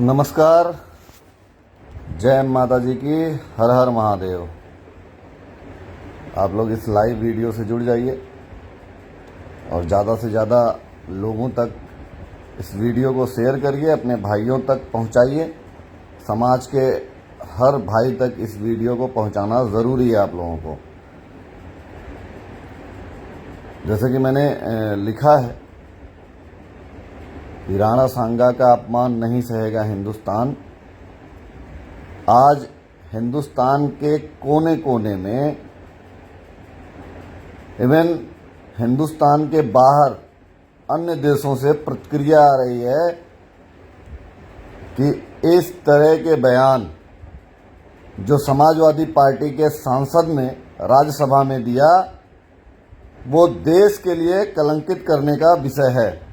नमस्कार। जय माता जी की। हर हर महादेव। आप लोग इस लाइव वीडियो से जुड़ जाइए और ज़्यादा से ज़्यादा लोगों तक इस वीडियो को शेयर करिए, अपने भाइयों तक पहुंचाइए। समाज के हर भाई तक इस वीडियो को पहुंचाना ज़रूरी है आप लोगों को। जैसे कि मैंने लिखा है कि राणा सांगा का अपमान नहीं सहेगा हिंदुस्तान। आज हिंदुस्तान के कोने कोने में, इवन हिंदुस्तान के बाहर अन्य देशों से प्रतिक्रिया आ रही है कि इस तरह के बयान जो समाजवादी पार्टी के सांसद ने राज्यसभा में दिया वो देश के लिए कलंकित करने का विषय है।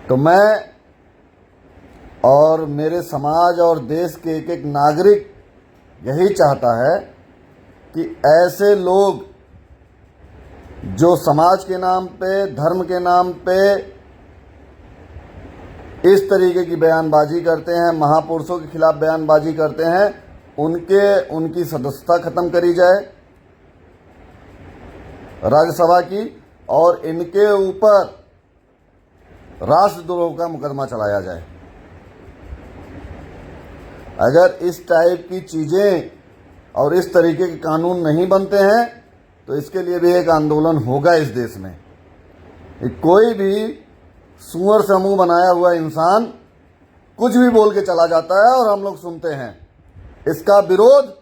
तो मैं और मेरे समाज और देश के एक एक नागरिक यही चाहता है कि ऐसे लोग जो समाज के नाम पे, धर्म के नाम पे इस तरीके की बयानबाजी करते हैं, महापुरुषों के खिलाफ बयानबाजी करते हैं, उनकी सदस्यता खत्म करी जाए राज्यसभा की और इनके ऊपर राष्ट्रद्रोह का मुकदमा चलाया जाए। अगर इस टाइप की चीजें और इस तरीके के कानून नहीं बनते हैं तो इसके लिए भी एक आंदोलन होगा इस देश में। कोई भी सुअर से मुंह बनाया हुआ इंसान कुछ भी बोल के चला जाता है और हम लोग सुनते हैं। इसका विरोध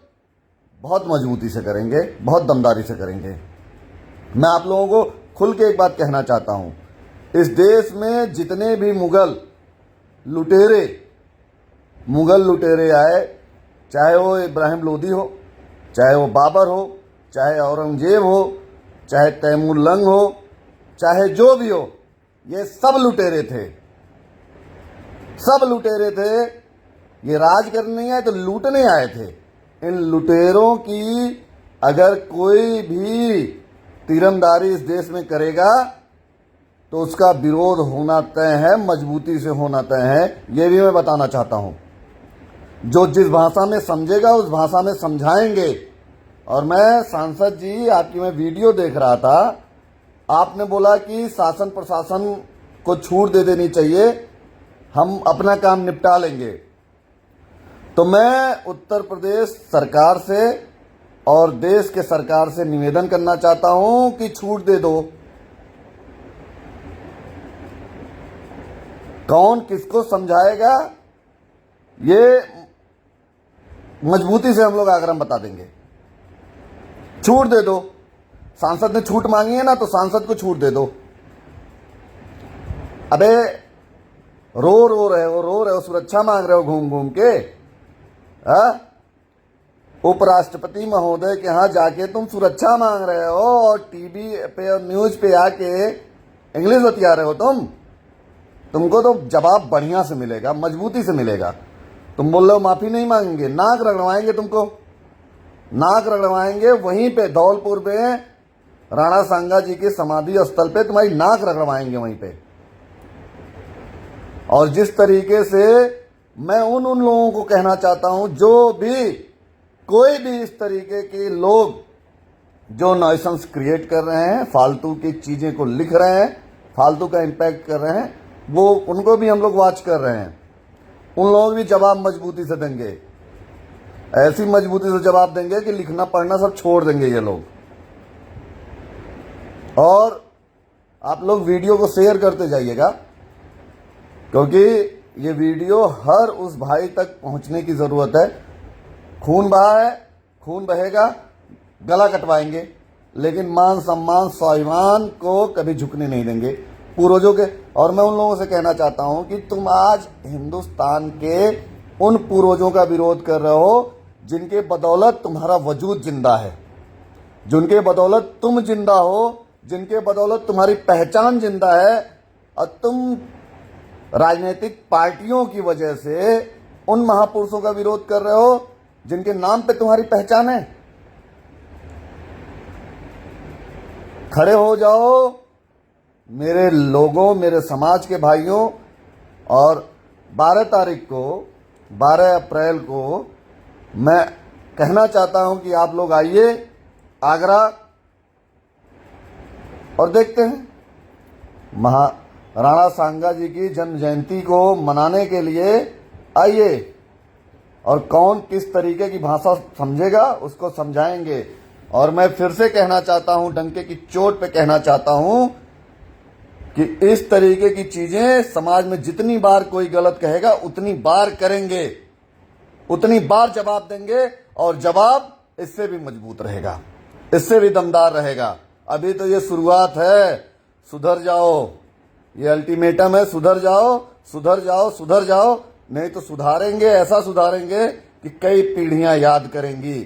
बहुत मजबूती से करेंगे, बहुत दमदारी से करेंगे। मैं आप लोगों को खुल के एक बात कहना चाहता हूं, इस देश में जितने भी मुगल लुटेरे आए, चाहे वो इब्राहिम लोदी हो, चाहे वो बाबर हो, चाहे औरंगजेब हो, चाहे तैमूर लंग हो, चाहे जो भी हो, ये सब लुटेरे थे। ये राज करने नहीं आए तो लूटने आए थे। इन लुटेरों की अगर कोई भी तीरंदारी इस देश में करेगा तो उसका विरोध होना तय है, मजबूती से होना तय है। ये भी मैं बताना चाहता हूं। जो जिस भाषा में समझेगा उस भाषा में समझाएंगे। और मैं सांसद जी, आपकी मैं वीडियो देख रहा था, आपने बोला कि शासन प्रशासन को छूट दे देनी चाहिए, हम अपना काम निपटा लेंगे। तो मैं उत्तर प्रदेश सरकार से और देश के सरकार से निवेदन करना चाहता हूं कि छूट दे दो। कौन किसको समझाएगा, ये मजबूती से हम लोग आग्रह बता देंगे। छूट दे दो। सांसद ने छूट मांगी है ना, तो सांसद को छूट दे दो। अबे रो रहे हो, सुरक्षा मांग रहे हो घूम घूम के। उपराष्ट्रपति महोदय के यहां जाके तुम सुरक्षा मांग रहे हो और टीवी पे और न्यूज पे आके इंग्लिश बतिया रहे हो। तुमको तो जवाब बढ़िया से मिलेगा, मजबूती से मिलेगा। तुम बोल रहे हो माफी नहीं मांगेंगे, नाक रगड़वाएंगे तुमको, नाक रगड़वाएंगे। वहीं पे धौलपुर में राणा सांगा जी के समाधि स्थल पे तुम्हारी नाक रगड़वाएंगे वहीं पे। और जिस तरीके से मैं उन लोगों को कहना चाहता हूं, जो भी कोई भी इस तरीके के लोग जो नॉइसेंस क्रिएट कर रहे हैं, फालतू की चीजें को लिख रहे हैं, फालतू का इम्पैक्ट कर रहे हैं, वो उनको भी हम लोग वॉच कर रहे हैं। उन लोगों भी जवाब मजबूती से देंगे, ऐसी मजबूती से जवाब देंगे कि लिखना पढ़ना सब छोड़ देंगे ये लोग। और आप लोग वीडियो को शेयर करते जाइएगा, क्योंकि ये वीडियो हर उस भाई तक पहुंचने की जरूरत है। खून बहा है, खून बहेगा, गला कटवाएंगे, लेकिन मान सम्मान स्वाभिमान को कभी झुकने नहीं देंगे पूर्वजों के। और मैं उन लोगों से कहना चाहता हूं कि तुम आज हिंदुस्तान के उन पूर्वजों का विरोध कर रहे हो जिनके बदौलत तुम्हारा वजूद जिंदा है, जिनके बदौलत तुम जिंदा हो, जिनके बदौलत तुम्हारी पहचान जिंदा है। और तुम राजनीतिक पार्टियों की वजह से उन महापुरुषों का विरोध कर रहे हो जिनके नाम पे तुम्हारी पहचान है। खड़े हो जाओ मेरे लोगों, मेरे समाज के भाइयों, और 12 तारीख को, 12 अप्रैल को मैं कहना चाहता हूं कि आप लोग आइए आगरा और देखते हैं राणा सांगा जी की जन्म जयंती को मनाने के लिए आइए, और कौन किस तरीके की भाषा समझेगा उसको समझाएंगे। और मैं फिर से कहना चाहता हूं, डंके की चोट पे कहना चाहता हूं कि इस तरीके की चीजें समाज में जितनी बार कोई गलत कहेगा उतनी बार करेंगे, उतनी बार जवाब देंगे, और जवाब इससे भी मजबूत रहेगा, इससे भी दमदार रहेगा। अभी तो ये शुरुआत है, सुधर जाओ, ये अल्टीमेटम है, सुधर जाओ, सुधर जाओ, सुधर जाओ, नहीं तो सुधारेंगे, ऐसा सुधारेंगे कि कई पीढ़ियां याद करेंगी,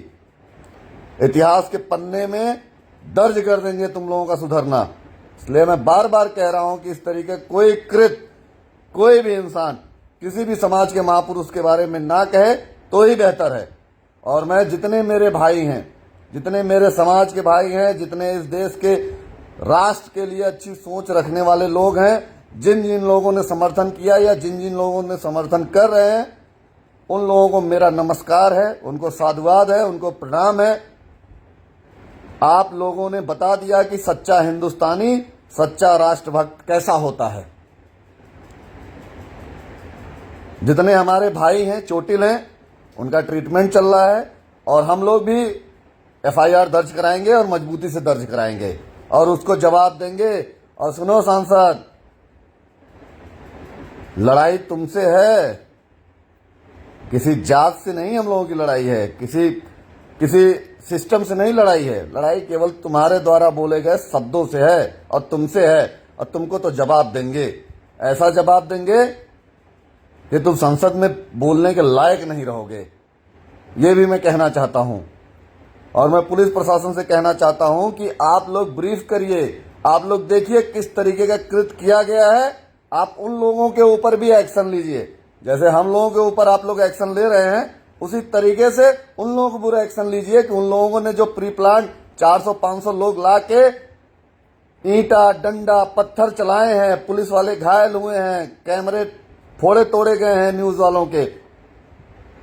इतिहास के पन्ने में दर्ज कर देंगे तुम लोगों का सुधरना। इसलिए मैं बार बार कह रहा हूं कि इस तरीके कोई भी इंसान किसी भी समाज के महापुरुष के बारे में ना कहे तो ही बेहतर है। और मैं जितने मेरे भाई हैं, जितने मेरे समाज के भाई हैं, जितने इस देश के राष्ट्र के लिए अच्छी सोच रखने वाले लोग हैं, जिन जिन लोगों ने समर्थन किया या जिन जिन लोगों ने समर्थन कर रहे हैं, उन लोगों को मेरा नमस्कार है, उनको साधुवाद है, उनको प्रणाम है। आप लोगों ने बता दिया कि सच्चा हिंदुस्तानी, सच्चा राष्ट्रभक्त कैसा होता है। जितने हमारे भाई हैं चोटिल हैं, उनका ट्रीटमेंट चल रहा है, और हम लोग भी एफआईआर दर्ज कराएंगे और मजबूती से दर्ज कराएंगे और उसको जवाब देंगे। और सुनो सांसद, लड़ाई तुमसे है, किसी जात से नहीं हम लोगों की लड़ाई है, किसी सिस्टम से नहीं लड़ाई है। लड़ाई केवल तुम्हारे द्वारा बोले गए शब्दों से है और तुमसे है, और तुमको तो जवाब देंगे, ऐसा जवाब देंगे कि तुम संसद में बोलने के लायक नहीं रहोगे। ये भी मैं कहना चाहता हूं। और मैं पुलिस प्रशासन से कहना चाहता हूं कि आप लोग ब्रीफ करिए, आप लोग देखिए किस तरीके का कृत्य किया गया है, आप उन लोगों के ऊपर भी एक्शन लीजिए। जैसे हम लोगों के ऊपर आप लोग एक्शन ले रहे हैं, उसी तरीके से उन लोगों को पूरा एक्शन लीजिए कि उन लोगों ने जो प्री प्लान 400-500 लोग ला के ईंटा, डंडा, पत्थर चलाए हैं, पुलिस वाले घायल हुए हैं, कैमरे फोड़े तोड़े गए हैं न्यूज वालों के,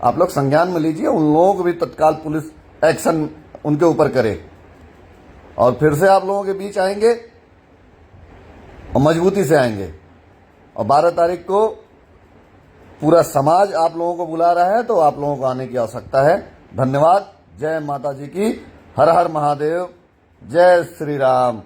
आप लोग संज्ञान में लीजिए, उन लोगों को भी तत्काल पुलिस एक्शन उनके ऊपर करे। और फिर से आप लोगों के बीच आएंगे और मजबूती से आएंगे। और 12 तारीख को पूरा समाज आप लोगों को बुला रहा है, तो आप लोगों को आने की आवश्यकता है। धन्यवाद। जय माता जी की, हर हर महादेव, जय श्री राम।